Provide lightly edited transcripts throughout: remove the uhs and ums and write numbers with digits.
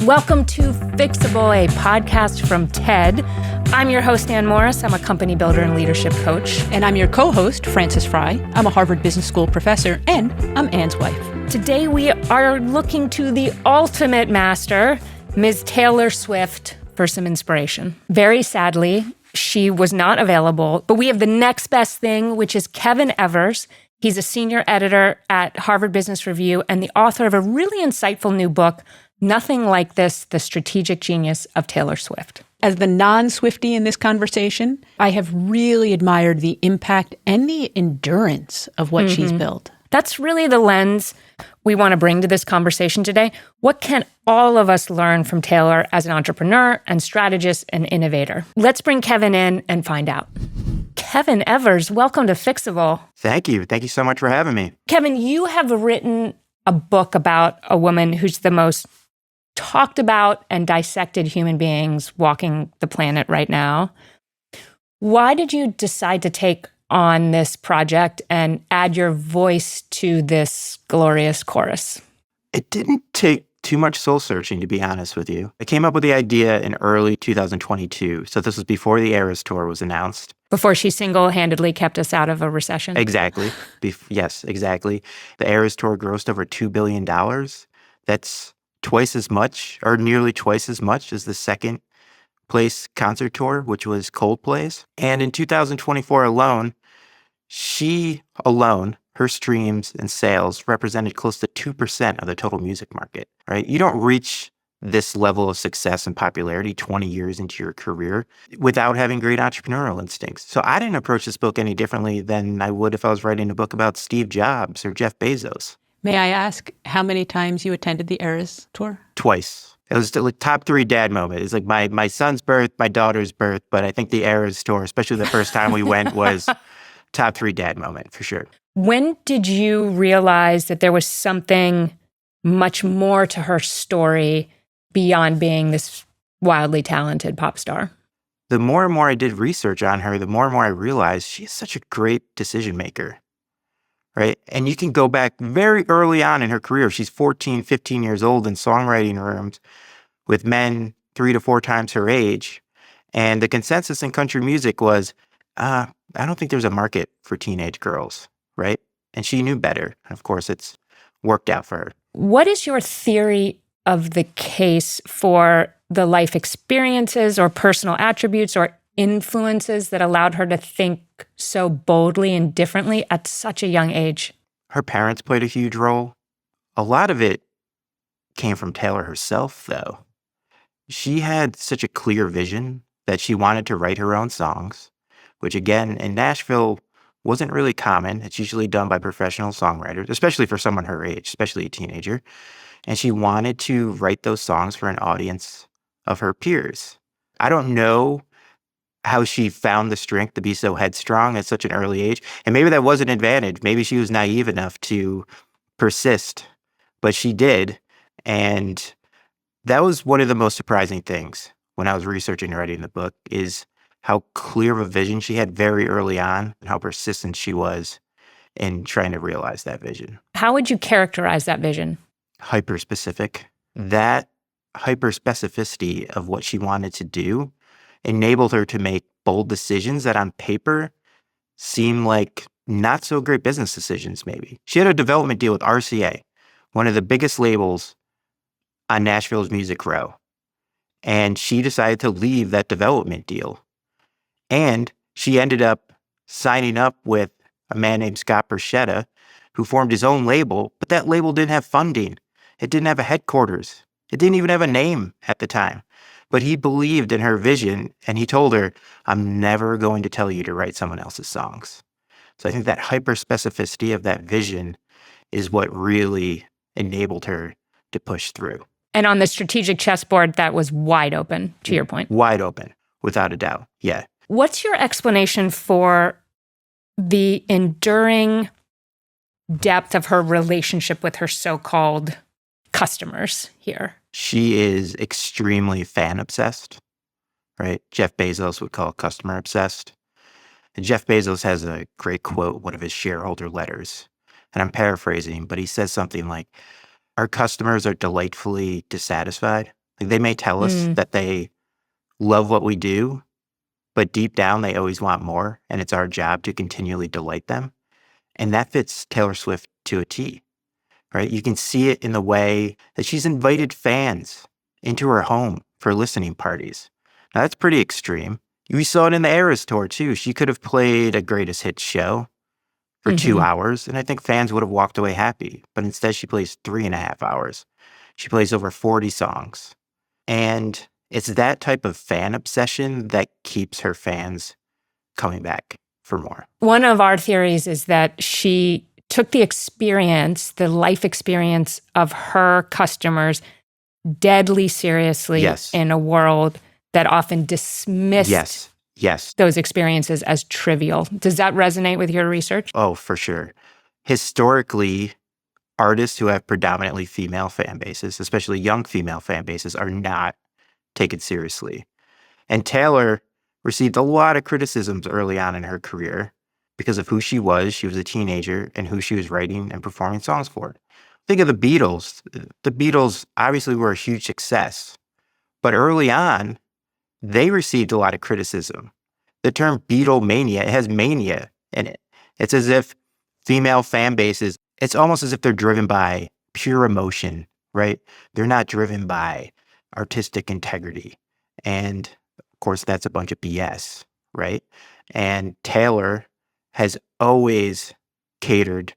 Welcome to Fixable, a podcast from TED. I'm your host, Ann Morris. I'm a company builder and leadership coach. And I'm your co-host, Frances Fry. I'm a Harvard Business School professor, and I'm Ann's wife. Today, we are looking to the ultimate master, Ms. Taylor Swift, for some inspiration. Very sadly, she was not available, but we have the next best thing, which is Kevin Evers. He's a senior editor at Harvard Business Review and the author of a really insightful new book, Nothing Like This, The Strategic Genius of Taylor Swift. As the non-Swiftie in this conversation, I have really admired the impact and the endurance of what she's built. That's really the lens we want to bring to this conversation today. What can all of us learn from Taylor as an entrepreneur and strategist and innovator? Let's bring Kevin in and find out. Kevin Evers, welcome to Fixable. Thank you. Thank you so much for having me. Kevin, you have written a book about a woman who's the most talked about and dissected human beings walking the planet right now. Why did you decide to take on this project and add your voice to this glorious chorus? It didn't take too much soul searching, to be honest with you. I came up with the idea in early 2022. So this was before the Eras Tour was announced. Before she single-handedly kept us out of a recession? Exactly. Yes, exactly. The Eras Tour grossed over $2 billion. That's twice as much, or nearly twice as much, as the second place concert tour, which was Coldplay's. And in 2024 alone, her streams and sales represented close to 2% of the total music market, right? You don't reach this level of success and popularity 20 years into your career without having great entrepreneurial instincts. So I didn't approach this book any differently than I would if I was writing a book about Steve Jobs or Jeff Bezos. May I ask how many times you attended the Eras Tour? Twice. It was the top three dad moment. It's like my son's birth, my daughter's birth, but I think the Eras Tour, especially the first time we went, was top three dad moment for sure. When did you realize that there was something much more to her story beyond being this wildly talented pop star? The more and more I did research on her, the more and more I realized she's such a great decision maker, right? And you can go back very early on in her career. She's 14, 15 years old in songwriting rooms with men 3 to 4 times her age. And the consensus in country music was, I don't think there's a market for teenage girls, right? And she knew better. And of course, it's worked out for her. What is your theory of the case for the life experiences or personal attributes or influences that allowed her to think so boldly and differently at such a young age? Her parents played a huge role. A lot of it came from Taylor herself, though. She had such a clear vision that she wanted to write her own songs, which again, in Nashville, wasn't really common. It's usually done by professional songwriters, especially for someone her age, especially a teenager. And she wanted to write those songs for an audience of her peers. I don't know how she found the strength to be so headstrong at such an early age. And maybe that was an advantage. Maybe she was naive enough to persist, but she did. And that was one of the most surprising things when I was researching and writing the book, is how clear of a vision she had very early on and how persistent she was in trying to realize that vision. How would you characterize that vision? Hyper-specific. That hyper-specificity of what she wanted to do enabled her to make bold decisions that on paper seem like not so great business decisions, maybe. She had a development deal with RCA, one of the biggest labels on Nashville's Music Row. And she decided to leave that development deal. And she ended up signing up with a man named Scott Borchetta, who formed his own label, but that label didn't have funding. It didn't have a headquarters. It didn't even have a name at the time. But he believed in her vision, and he told her, I'm never going to tell you to write someone else's songs. So I think that hyper-specificity of that vision is what really enabled her to push through. And on the strategic chessboard, that was wide open, to your point. Wide open, without a doubt, yeah. What's your explanation for the enduring depth of her relationship with her so-called customers here? She is extremely fan-obsessed, right? Jeff Bezos would call it customer-obsessed. And Jeff Bezos has a great quote, one of his shareholder letters, and I'm paraphrasing, but he says something like, our customers are delightfully dissatisfied. They may tell us that they love what we do, but deep down they always want more, and it's our job to continually delight them. And that fits Taylor Swift to a T, right? You can see it in the way that she's invited fans into her home for listening parties. Now, that's pretty extreme. We saw it in the Eras Tour, too. She could have played a greatest hits show for 2 hours, and I think fans would have walked away happy. But instead, she plays 3.5 hours. She plays over 40 songs. And it's that type of fan obsession that keeps her fans coming back for more. One of our theories is that she took the experience, the life experience of her customers deadly seriously in a world that often dismissed those experiences as trivial. Does that resonate with your research? Oh, for sure. Historically, artists who have predominantly female fan bases, especially young female fan bases, are not taken seriously. And Taylor received a lot of criticisms early on in her career because of who she was. She was a teenager, and who she was writing and performing songs for. Think of the Beatles. The Beatles obviously were a huge success, but early on, they received a lot of criticism. The term Beatlemania, it has mania in it. It's as if female fan bases, it's almost as if they're driven by pure emotion, right? They're not driven by artistic integrity. And of course, that's a bunch of BS, right? And Taylor has always catered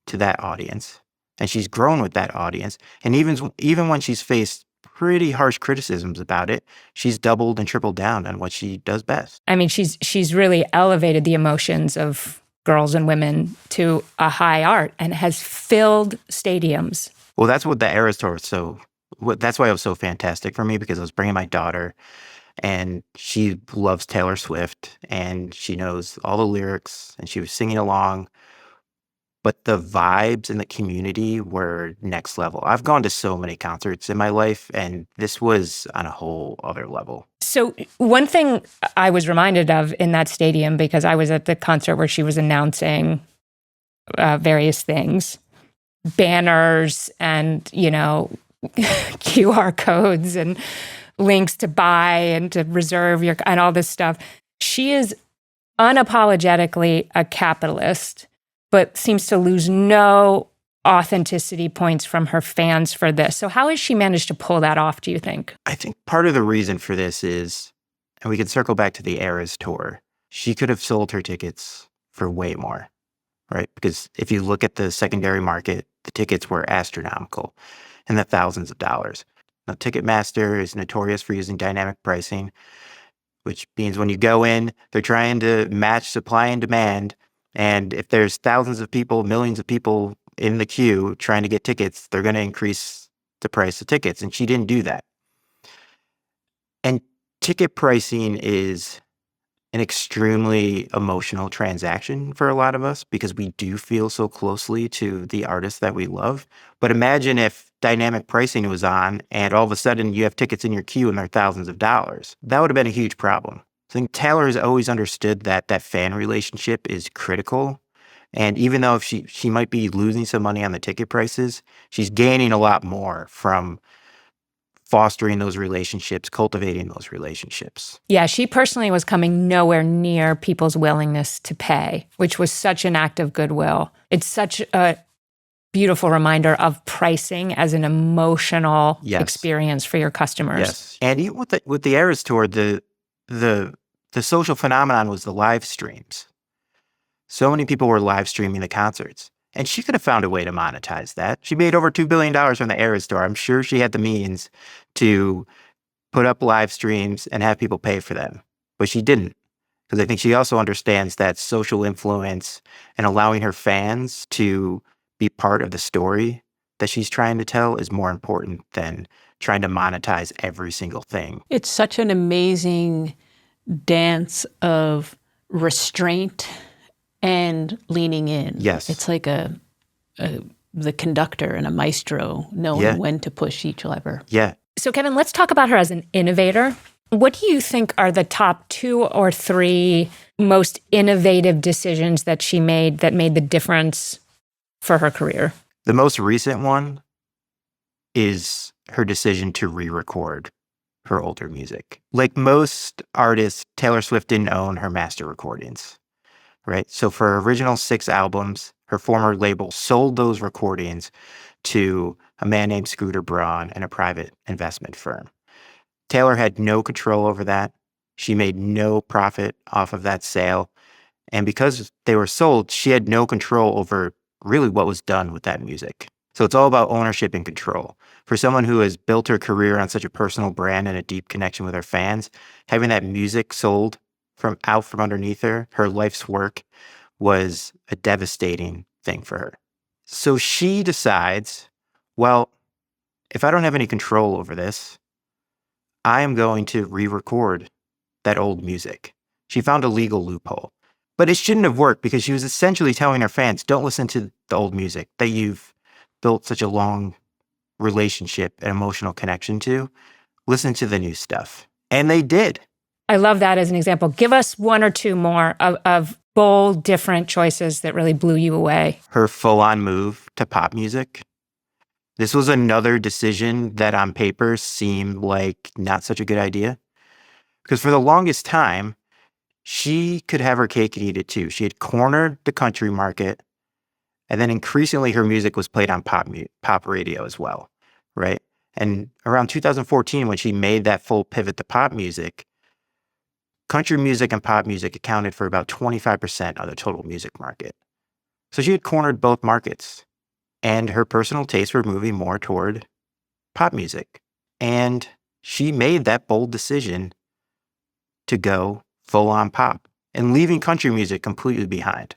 to that audience, and she's grown with that audience. And even when she's faced pretty harsh criticisms about it, she's doubled and tripled down on what she does best. I mean, she's really elevated the emotions of girls and women to a high art and has filled stadiums. Well, that's what the Eras Tour that's why it was so fantastic for me, because I was bringing my daughter, and she loves Taylor Swift, and she knows all the lyrics, and she was singing along. But the vibes in the community were next level. I've gone to so many concerts in my life, and this was on a whole other level. So one thing I was reminded of in that stadium, because I was at the concert where she was announcing various things, banners and, QR codes and links to buy and to reserve and all this stuff. She is unapologetically a capitalist, but seems to lose no authenticity points from her fans for this. So how has she managed to pull that off, do you think? I think part of the reason for this is, and we can circle back to the Eras Tour, she could have sold her tickets for way more, right? Because if you look at the secondary market, the tickets were astronomical, in the thousands of dollars. Now, Ticketmaster is notorious for using dynamic pricing, which means when you go in, they're trying to match supply and demand. And if there's thousands of people, millions of people in the queue trying to get tickets, they're going to increase the price of tickets. And she didn't do that. And ticket pricing is an extremely emotional transaction for a lot of us, because we do feel so closely to the artists that we love. But imagine if dynamic pricing was on and all of a sudden you have tickets in your queue and they're thousands of dollars. That would have been a huge problem. I think Taylor has always understood that that fan relationship is critical. And even though if she might be losing some money on the ticket prices, she's gaining a lot more from fostering those relationships, cultivating those relationships. Yeah, she personally was coming nowhere near people's willingness to pay, which was such an act of goodwill. It's such a beautiful reminder of pricing as an emotional experience for your customers. Yes. And even with the Eras Tour, the social phenomenon was the live streams. So many people were live streaming the concerts. And she could have found a way to monetize that. She made over $2 billion from the Eras Tour. I'm sure she had the means to put up live streams and have people pay for them. But she didn't, because I think she also understands that social influence and allowing her fans to be part of the story that she's trying to tell is more important than trying to monetize every single thing. It's such an amazing dance of restraint and leaning in. Yes. It's like the conductor and a maestro knowing when to push each lever. Yeah. So Kevin, let's talk about her as an innovator. What do you think are the top 2 or 3 most innovative decisions that she made that made the difference for her career? The most recent one is her decision to re-record her older music. Like most artists, Taylor Swift didn't own her master recordings, right? So for her original 6 albums, her former label sold those recordings to a man named Scooter Braun and a private investment firm. Taylor had no control over that. She made no profit off of that sale. And because they were sold, she had no control over really what was done with that music. So it's all about ownership and control. For someone who has built her career on such a personal brand and a deep connection with her fans, having that music sold from underneath her life's work, was a devastating thing for her. So she decides, well, if I don't have any control over this, I am going to re-record that old music. She found a legal loophole. But it shouldn't have worked because she was essentially telling her fans, don't listen to the old music that you've built such a long relationship and emotional connection to. Listen to the new stuff. And they did. I love that as an example. Give us 1 or 2 more of bold, different choices that really blew you away. Her full-on move to pop music. This was another decision that on paper seemed like not such a good idea. Because for the longest time, she could have her cake and eat it too. She had cornered the country market, and then increasingly her music was played on pop radio as well, right? And around 2014, when she made that full pivot to pop music, country music and pop music accounted for about 25% of the total music market. So she had cornered both markets, and her personal tastes were moving more toward pop music. And she made that bold decision to go full-on pop and leaving country music completely behind.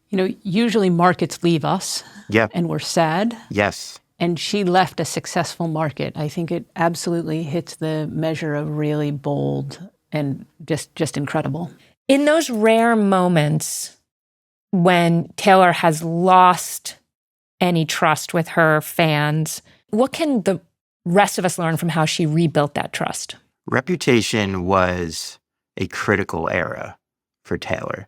You know, usually markets leave us. Yeah. And we're sad. Yes. And she left a successful market. I think it absolutely hits the measure of really bold and just incredible. In those rare moments when Taylor has lost any trust with her fans, what can the rest of us learn from how she rebuilt that trust? Reputation was a critical era for Taylor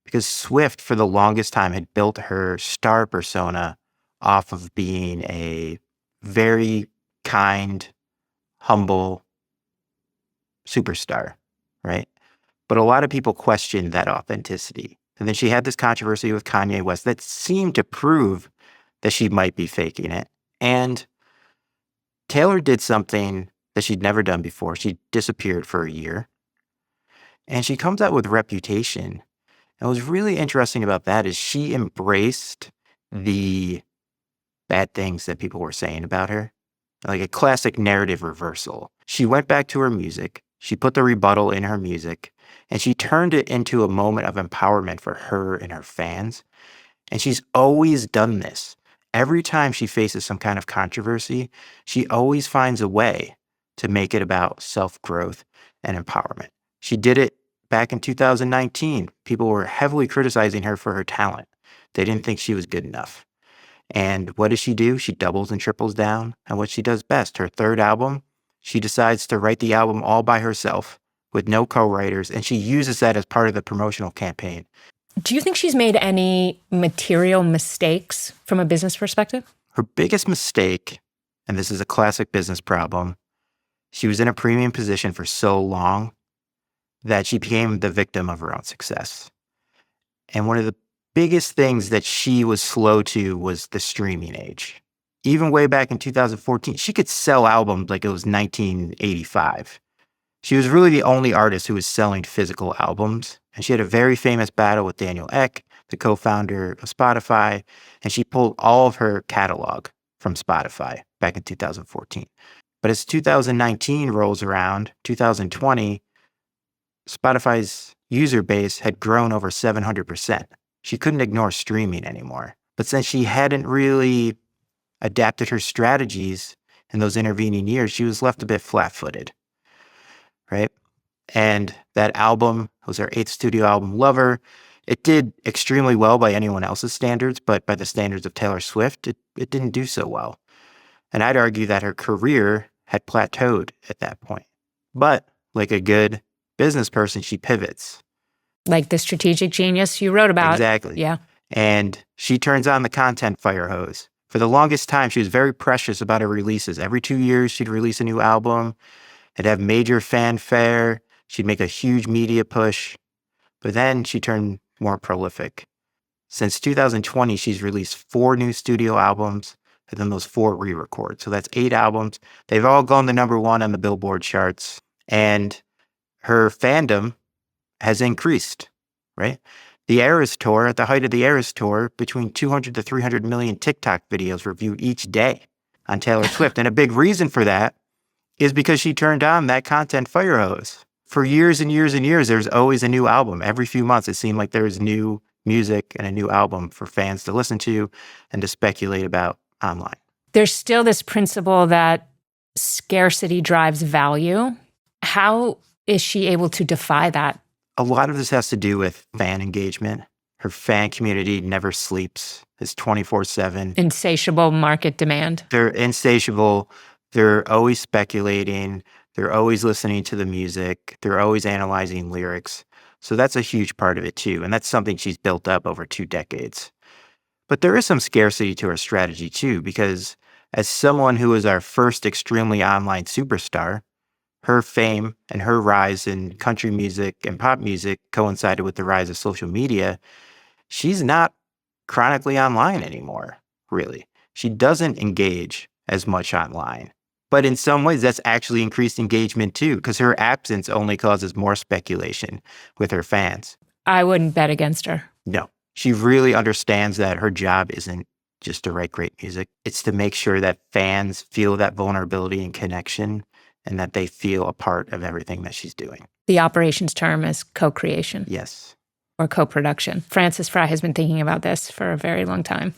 because Swift, for the longest time, had built her star persona off of being a very kind, humble superstar, right? But a lot of people questioned that authenticity. And then she had this controversy with Kanye West that seemed to prove that she might be faking it. And Taylor did something that she'd never done before. She disappeared for a year. And she comes out with Reputation. And what's really interesting about that is she embraced the bad things that people were saying about her, like a classic narrative reversal. She went back to her music. She put the rebuttal in her music, and she turned it into a moment of empowerment for her and her fans. And she's always done this. Every time she faces some kind of controversy, she always finds a way to make it about self-growth and empowerment. She did it back in 2019. People were heavily criticizing her for her talent. They didn't think she was good enough. And what does she do? She doubles and triples down on what she does best. Her 3rd album, she decides to write the album all by herself with no co-writers, and she uses that as part of the promotional campaign. Do you think she's made any material mistakes from a business perspective? Her biggest mistake, and this is a classic business problem, she was in a premium position for so long that she became the victim of her own success. And one of the biggest things that she was slow to was the streaming age. Even way back in 2014, she could sell albums like it was 1985. She was really the only artist who was selling physical albums. And she had a very famous battle with Daniel Ek, the co-founder of Spotify, and she pulled all of her catalog from Spotify back in 2014. But as 2019 rolls around, 2020, Spotify's user base had grown over 700%. She couldn't ignore streaming anymore. But since she hadn't really adapted her strategies in those intervening years, she was left a bit flat-footed, right? And that album was her 8th studio album, Lover. It did extremely well by anyone else's standards, but by the standards of Taylor Swift, it didn't do so well. And I'd argue that her career had plateaued at that point. But like a good business person, she pivots. Like the strategic genius you wrote about. Exactly. Yeah. And she turns on the content fire hose. For the longest time, she was very precious about her releases. Every 2 years, she'd release a new album. It'd have major fanfare. She'd make a huge media push. But then she turned more prolific. Since 2020, she's released 4 new studio albums and then those 4 re-records. So that's 8 albums. They've all gone to #1 on the Billboard charts. And her fandom has increased, right? The Eras Tour, at the height of the Eras Tour, between 200 to 300 million TikTok videos were viewed each day on Taylor Swift. And a big reason for that is because she turned on that content fire hose. For years and years and years, there's always a new album. Every few months, it seemed like there was new music and a new album for fans to listen to and to speculate about online. There's still this principle that scarcity drives value. How is she able to defy that? A lot of this has to do with fan engagement. Her fan community never sleeps. It's 24/7. Insatiable market demand. They're insatiable. They're always speculating. They're always listening to the music. They're always analyzing lyrics. So that's a huge part of it too. And that's something she's built up over 2 decades. But there is some scarcity to her strategy too, because as someone who was our first extremely online superstar, her fame and her rise in country music and pop music coincided with the rise of social media. She's not chronically online anymore, really. She doesn't engage as much online. But in some ways, that's actually increased engagement too, because her absence only causes more speculation with her fans. I wouldn't bet against her. No, she really understands that her job isn't just to write great music. It's to make sure that fans feel that vulnerability and connection and that they feel a part of everything that she's doing. The operations term is co-creation. Yes. Or co-production. Frances Fry has been thinking about this for a very long time.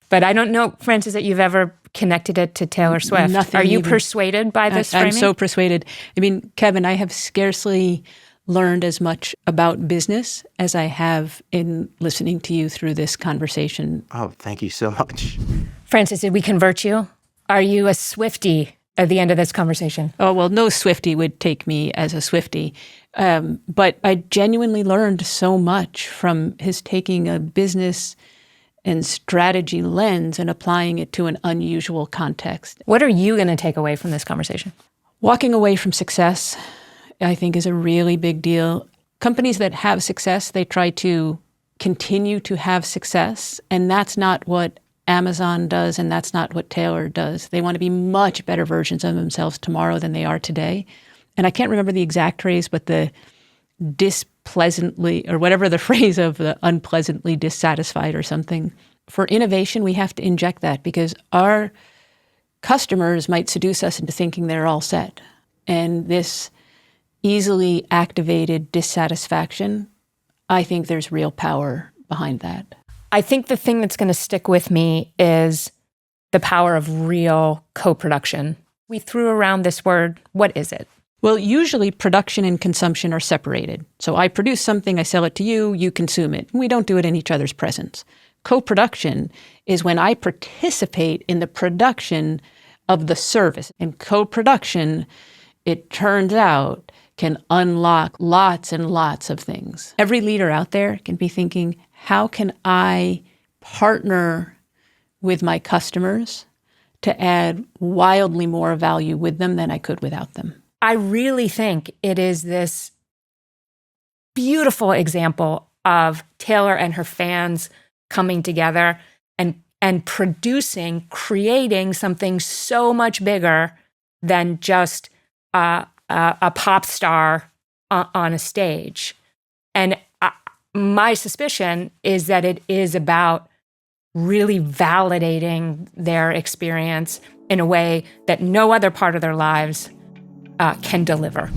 But I don't know, Frances, that you've ever connected it to Taylor Swift. Nothing. Are you persuaded by this framing? I'm so persuaded. I mean, Kevin, I have scarcely learned as much about business as I have in listening to you through this conversation. Oh, thank you so much. Frances, did we convert you? Are you a Swiftie at the end of this conversation? Oh, well, no Swiftie would take me as a Swiftie. But I genuinely learned so much from his taking a business and strategy lens and applying it to an unusual context. What are you going to take away from this conversation? Walking away from success, I think, is a really big deal. Companies that have success, they try to continue to have success, and that's not what Amazon does, and that's not what Taylor does. They want to be much better versions of themselves tomorrow than they are today. And I can't remember the exact phrase, but the displeasantly, or whatever the phrase of the unpleasantly dissatisfied or something. For innovation, we have to inject that because our customers might seduce us into thinking they're all set. And this easily activated dissatisfaction, I think there's real power behind that. I think the thing that's going to stick with me is the power of real co-production. We threw around this word. What is it? Well, usually production and consumption are separated. So I produce something, I sell it to you, you consume it. We don't do it in each other's presence. Co-production is when I participate in the production of the service. And co-production, it turns out, can unlock lots and lots of things. Every leader out there can be thinking, how can I partner with my customers to add wildly more value with them than I could without them? I really think it is this beautiful example of Taylor and her fans coming together and producing, creating something so much bigger than just a pop star on a stage. And my suspicion is that it is about really validating their experience in a way that no other part of their lives can deliver.